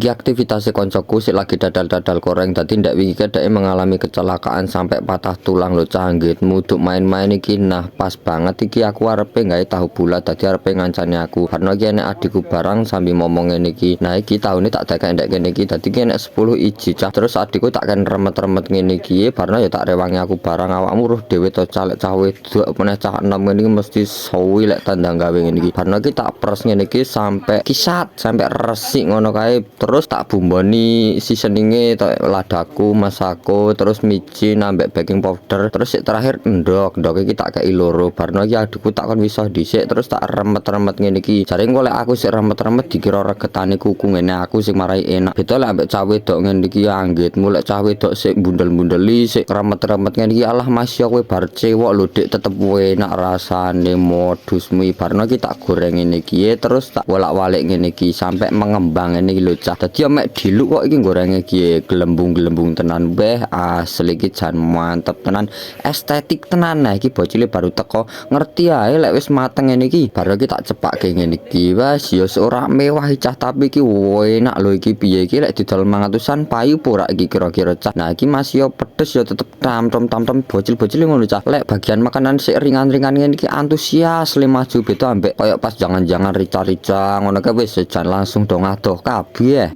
iki aktivitas koncoku sik lagi dadal-dadal goreng dadi ndak wingi dhek mengalami kecelakaan sampai patah tulang lho canggitmu duk main-main iki. Nah pas banget iki aku arepe gawe tahu bulat dadi arepe ngancani aku karena iki enek adikku barang sambil ngomong ngene iki. Nah iki tahune tak dakek ndek kene iki dadi ki enek 10 iji cah terus adikku tak ken remet-remet ngene iki karena ya tak rewangi aku barang awakmu roh dhewe to calek cah wedok meneh cah enom ngene iki mesti suwi lek tandang gawe ngene iki karena ki tak pres ngene iki sampai kisat sampai resik ngono kae. Terus tak bumboni seasoninge ladaku, masako, terus micin ambek baking powder. Terus sik terakhir endok iki tak kei loro. Barno iki adikku tak kon wisah dhisik terus tak remet-remet ngene iki. Jare engko lek aku sik remet-remet dikira regetane kuku ngene aku sing marai enak. Beda lek ambek cah wedok ngene iki anggitmu lek cah wedok sik bundel-bundeli sik remet-remet ngene iki alah Mas yo kowe bar cewek lho Dik tetep enak rasane modusmu. Barno iki tak goreng ngene iki terus tak bolak-balik ngene iki sampai mengembang ngene iki lho cah. Dadi mek diluk kok iki gorenge iki gelembung-gelembung tenan beh asli iki jan mantep tenan estetik tenan. Nah iki bocile baru teko ngerti ae lek wis mateng ngene iki baru iki tak cepakke ngene iki wis ya ora mewah cah tapi iki enak lho iki piye iki lek didol 500-an payu pura iki kira-kira cah. Nah iki masih yo pedes yo tetep tam-tom bocil-bocil ngono cah. Lek bagian makanan sik ringan-ringan ngene iki antusias le maju beda ambek koyo pas jangan-jangan rica-rica ngono kae wis jan langsung dong adoh kabeh.